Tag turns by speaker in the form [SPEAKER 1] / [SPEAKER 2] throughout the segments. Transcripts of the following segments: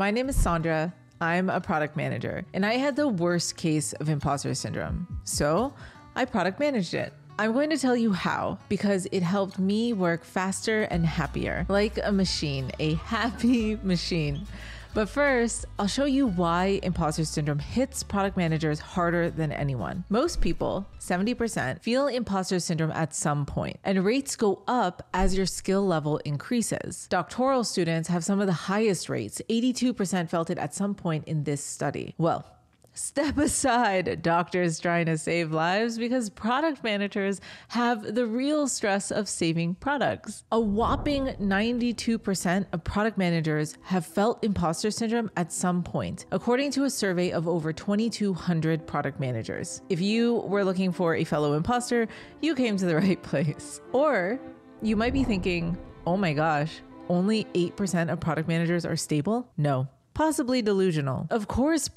[SPEAKER 1] My name is Sondra. I'm a product manager, and I had the worst case of imposter syndrome. So I product managed it. I'm going to tell you how, because it helped me work faster and happier, like a machine, a happy machine. But first, I'll show you why imposter syndrome hits product managers harder than anyone. Most people, 70%, feel imposter syndrome at some point, and rates go up as your skill level increases. Doctoral students have some of the highest rates. 82% felt it at some point in this study. Well, step aside, doctors trying to save lives, because product managers have the real stress of saving products. A whopping 92% of product managers have felt imposter syndrome at some point, according to a survey of over 2,200 product managers. If you were looking for a fellow imposter, you came to the right place. Or you might be thinking, oh my gosh, only 8% of product managers are stable? No, possibly delusional. Of course,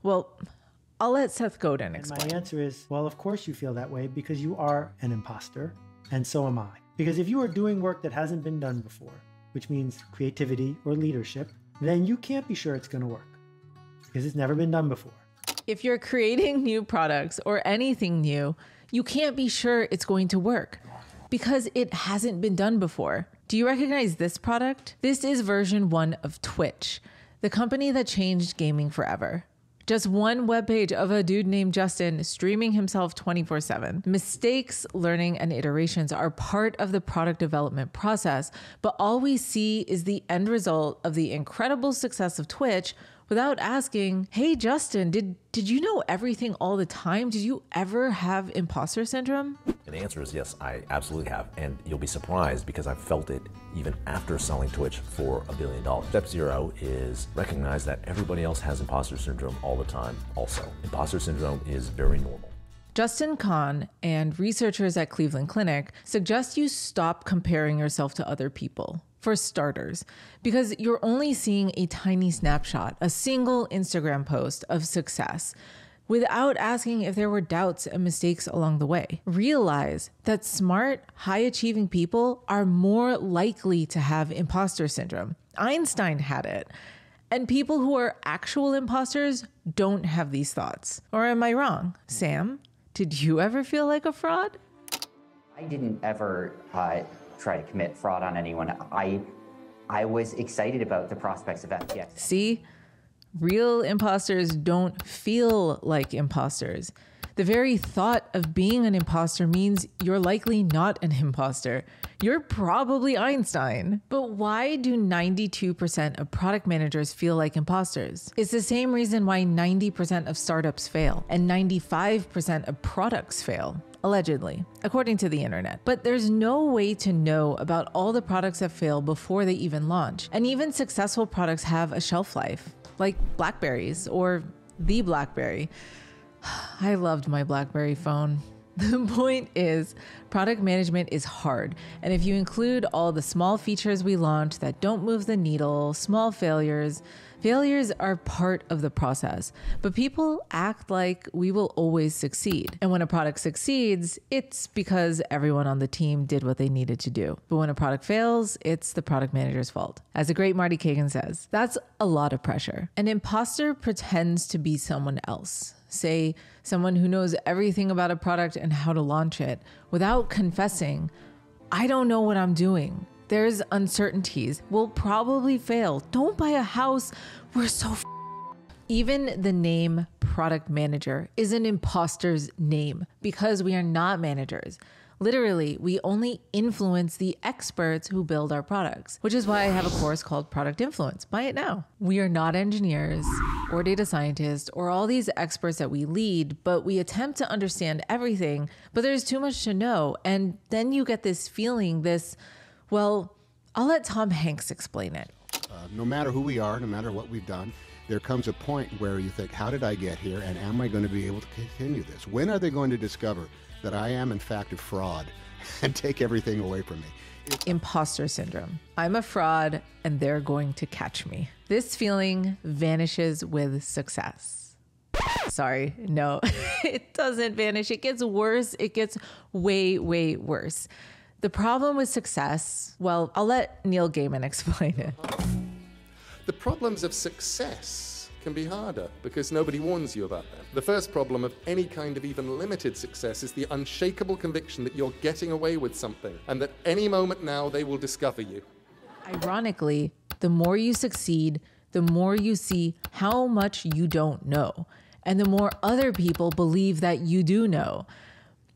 [SPEAKER 1] Well, I'll let Seth Godin explain.
[SPEAKER 2] My answer is, well, of course you feel that way because you are an imposter, and so am I. Because if you are doing work that hasn't been done before, which means creativity or leadership, then you can't be sure it's going to work because it's never been done before.
[SPEAKER 1] If you're creating new products or anything new, you can't be sure it's going to work because it hasn't been done before. Do you recognize this product? This is version 1 of Twitch, the company that changed gaming forever. Just one webpage of a dude named Justin streaming himself 24/7. Mistakes, learning, and iterations are part of the product development process, but all we see is the end result of the incredible success of Twitch without asking, hey, Justin, did you know everything all the time? Did you ever have imposter syndrome?
[SPEAKER 3] And the answer is yes, I absolutely have. And you'll be surprised because I've felt it even after selling Twitch for $1 billion. Step 0 is recognize that everybody else has imposter syndrome all the time also. Imposter syndrome is very normal.
[SPEAKER 1] Justin Kahn and researchers at Cleveland Clinic suggest you stop comparing yourself to other people. For starters, because you're only seeing a tiny snapshot, a single Instagram post of success, without asking if there were doubts and mistakes along the way. Realize that smart, high-achieving people are more likely to have imposter syndrome. Einstein had it. And people who are actual imposters don't have these thoughts. Or am I wrong? Sam, did you ever feel like a fraud?
[SPEAKER 4] I didn't ever try to commit fraud on anyone. I was excited about the prospects of FTX.
[SPEAKER 1] See? Real imposters don't feel like imposters. The very thought of being an imposter means you're likely not an imposter. You're probably Einstein. But why do 92% of product managers feel like imposters? It's the same reason why 90% of startups fail and 95% of products fail. Allegedly, according to the internet. But there's no way to know about all the products that fail before they even launch. And even successful products have a shelf life, like Blackberries or the Blackberry. I loved my Blackberry phone. The point is, product management is hard. And if you include all the small features we launch that don't move the needle, small failures are part of the process. But people act like we will always succeed. And when a product succeeds, it's because everyone on the team did what they needed to do. But when a product fails, it's the product manager's fault. As the great Marty Kagan says, that's a lot of pressure. An imposter pretends to be someone else. Say, someone who knows everything about a product and how to launch it without confessing, I don't know what I'm doing. There's uncertainties. We'll probably fail. Don't buy a house. We're so Even the name product manager is an imposter's name because we are not managers. Literally, we only influence the experts who build our products, which is why I have a course called Product Influence. Buy it now. We are not engineers or data scientists or all these experts that we lead, but we attempt to understand everything, but there's too much to know. And then you get this feeling, well, I'll let Tom Hanks explain it.
[SPEAKER 5] No matter who we are, no matter what we've done, there comes a point where you think, how did I get here? And am I going to be able to continue this? When are they going to discover that I am, in fact, a fraud and take everything away from me?
[SPEAKER 1] Imposter syndrome. I'm a fraud and they're going to catch me. This feeling vanishes with success. Sorry, no, it doesn't vanish. It gets worse. It gets way, way worse. The problem with success, well, I'll let Neil Gaiman explain it.
[SPEAKER 5] The
[SPEAKER 6] problems of success can be harder because nobody warns you about them. The first problem of any kind of even limited success is the unshakable conviction that you're getting away with something and that any moment now they will discover you.
[SPEAKER 1] Ironically, the more you succeed, the more you see how much you don't know, and the more other people believe that you do know.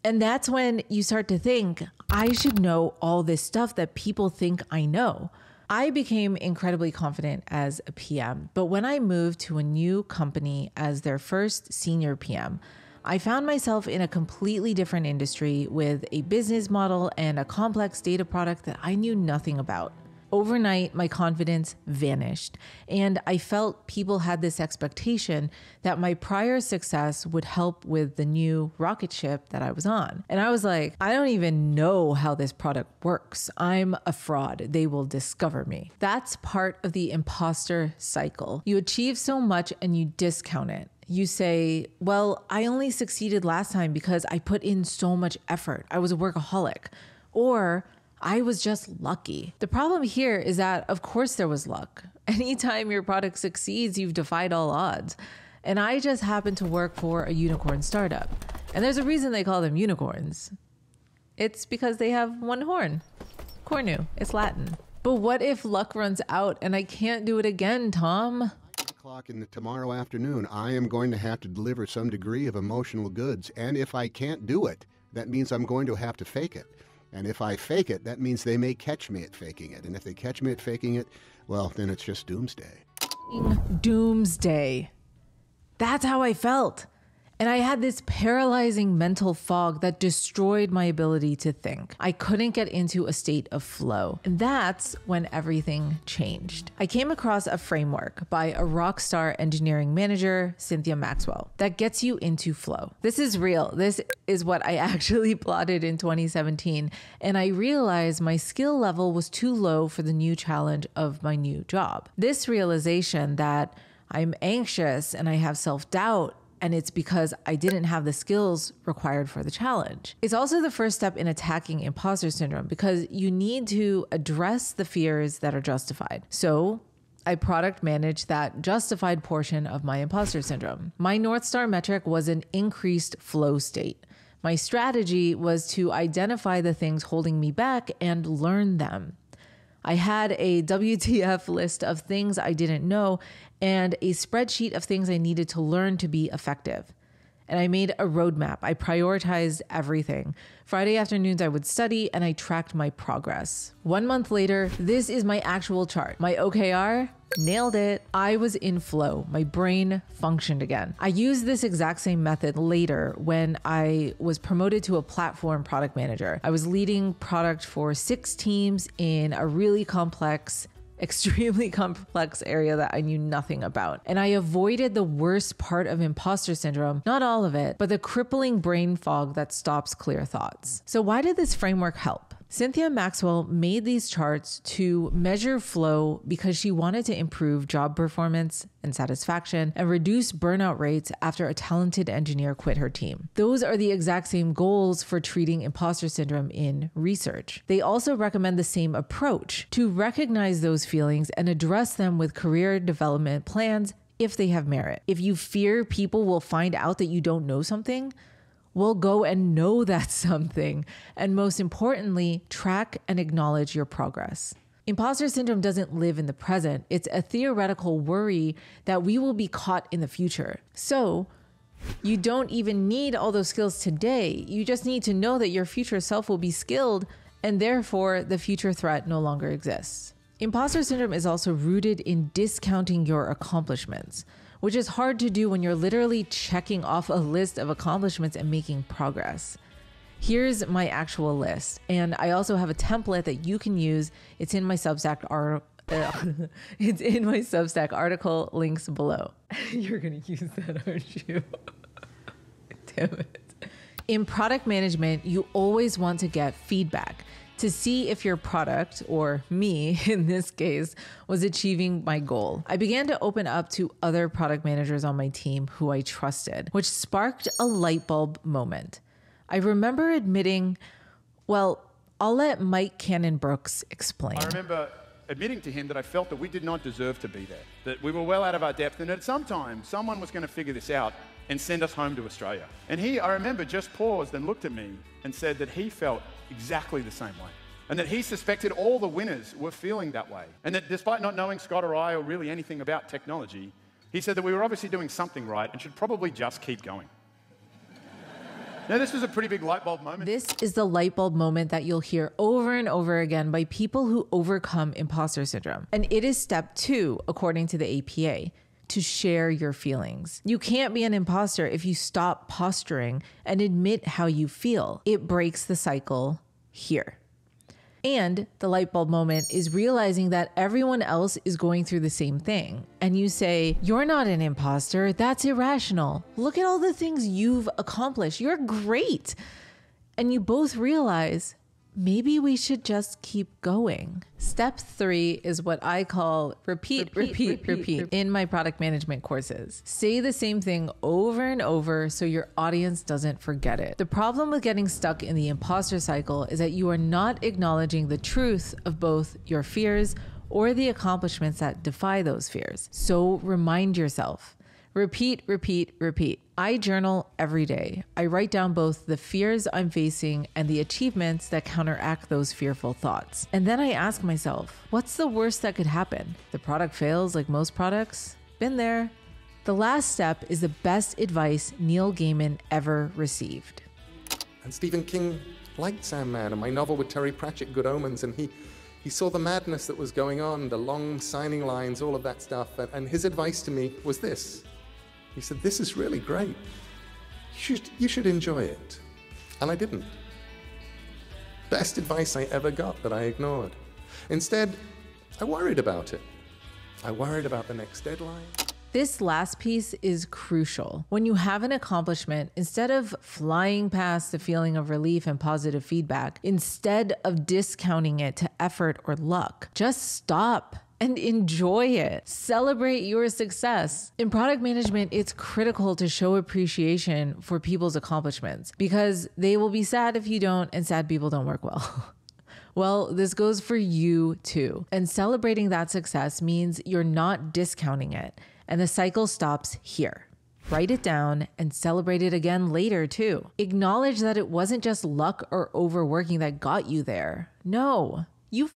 [SPEAKER 1] And that's when you start to think, I should know all this stuff that people think I know. I became incredibly confident as a PM, but when I moved to a new company as their first senior PM, I found myself in a completely different industry with a business model and a complex data product that I knew nothing about. Overnight, my confidence vanished, and I felt people had this expectation that my prior success would help with the new rocket ship that I was on. And I was like, I don't even know how this product works. I'm a fraud. They will discover me. That's part of the imposter cycle. You achieve so much and you discount it. You say, well, I only succeeded last time because I put in so much effort. I was a workaholic. Or I was just lucky. The problem here is that, of course, there was luck. Anytime your product succeeds, you've defied all odds. And I just happened to work for a unicorn startup. And there's a reason they call them unicorns. It's because they have one horn. Cornu, it's Latin. But what if luck runs out and I can't do it again, Tom?
[SPEAKER 5] 8 o'clock tomorrow afternoon, I am going to have to deliver some degree of emotional goods. And if I can't do it, that means I'm going to have to fake it. And if I fake it, that means they may catch me at faking it. And if they catch me at faking it, well, then it's just doomsday.
[SPEAKER 1] Doomsday. That's how I felt. And I had this paralyzing mental fog that destroyed my ability to think. I couldn't get into a state of flow. And that's when everything changed. I came across a framework by a rock star engineering manager, Cynthia Maxwell, that gets you into flow. This is real. This is what I actually plotted in 2017. And I realized my skill level was too low for the new challenge of my new job. This realization that I'm anxious and I have self-doubt, and it's because I didn't have the skills required for the challenge. It's also the first step in attacking imposter syndrome because you need to address the fears that are justified. So I product managed that justified portion of my imposter syndrome. My North Star metric was an increased flow state. My strategy was to identify the things holding me back and learn them. I had a WTF list of things I didn't know and a spreadsheet of things I needed to learn to be effective. And I made a roadmap. I prioritized everything. Friday afternoons, I would study and I tracked my progress. 1 month later, this is my actual chart. My OKR, nailed it. I was in flow. My brain functioned again. I used this exact same method later when I was promoted to a platform product manager. I was leading product for 6 teams in a really complex, extremely complex area that I knew nothing about. And I avoided the worst part of imposter syndrome, not all of it, but the crippling brain fog that stops clear thoughts. So why did this framework help? Cynthia Maxwell made these charts to measure flow because she wanted to improve job performance and satisfaction and reduce burnout rates after a talented engineer quit her team. Those are the exact same goals for treating imposter syndrome in research. They also recommend the same approach to recognize those feelings and address them with career development plans if they have merit. If you fear people will find out that you don't know something, well, go and know that's something. And most importantly, track and acknowledge your progress. Imposter syndrome doesn't live in the present. It's a theoretical worry that we will be caught in the future. So you don't even need all those skills today. You just need to know that your future self will be skilled and therefore the future threat no longer exists. Imposter syndrome is also rooted in discounting your accomplishments, which is hard to do when you're literally checking off a list of accomplishments and making progress. Here's my actual list. And I also have a template that you can use. It's in my Substack article, links below. You're gonna use that, aren't you? Damn it. In product management, you always want to get feedback to see if your product, or me in this case, was achieving my goal. I began to open up to other product managers on my team who I trusted, which sparked a light bulb moment. I remember admitting, well, I'll let Mike Cannon Brooks explain.
[SPEAKER 7] I remember admitting to him that I felt that we did not deserve to be there, that we were well out of our depth, and at some time, someone was going to figure this out and send us home to Australia. And he, I remember, just paused and looked at me and said that he felt exactly the same way, and that he suspected all the winners were feeling that way, and that despite not knowing Scott or I or really anything about technology, he said that we were obviously doing something right and should probably just keep going. Now, this was a pretty big light bulb moment.
[SPEAKER 1] This is the light bulb moment that you'll hear over and over again by people who overcome imposter syndrome. And it is step 2, according to the APA, to share your feelings. You can't be an imposter if you stop posturing and admit how you feel. It breaks the cycle here. And the light bulb moment is realizing that everyone else is going through the same thing. And you say, you're not an imposter. That's irrational. Look at all the things you've accomplished. You're great. And you both realize, maybe we should just keep going. Step 3 is what I call repeat in my product management courses. Say the same thing over and over so your audience doesn't forget it. The problem with getting stuck in the imposter cycle is that you are not acknowledging the truth of both your fears or the accomplishments that defy those fears. So remind yourself. Repeat. I journal every day. I write down both the fears I'm facing and the achievements that counteract those fearful thoughts. And then I ask myself, what's the worst that could happen? The product fails like most products? Been there. The last step is the best advice Neil Gaiman ever received.
[SPEAKER 6] And Stephen King liked Sandman and my novel with Terry Pratchett, Good Omens, and he saw the madness that was going on, the long signing lines, all of that stuff, and his advice to me was this. He said, this is really great. You should enjoy it. And I didn't. Best advice I ever got that I ignored. Instead, I worried about it. I worried about the next deadline.
[SPEAKER 1] This last piece is crucial. When you have an accomplishment, instead of flying past the feeling of relief and positive feedback, instead of discounting it to effort or luck, just stop and enjoy it. Celebrate your success. In product management, it's critical to show appreciation for people's accomplishments because they will be sad if you don't, and sad people don't work well. Well, this goes for you too. And celebrating that success means you're not discounting it, and the cycle stops here. Write it down and celebrate it again later too. Acknowledge that it wasn't just luck or overworking that got you there. No, you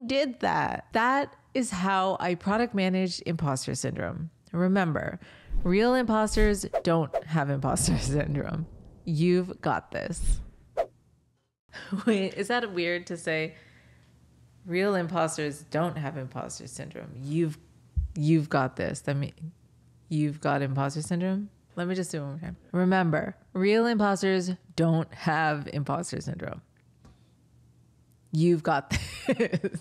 [SPEAKER 1] did that. That is how I product managed imposter syndrome. Remember, real imposters don't have imposter syndrome. You've got this. Wait, is that weird to say? Real imposters don't have imposter syndrome. You've got this. That means you've got imposter syndrome. Let me just do it one more time. Remember, real imposters don't have imposter syndrome. You've got this.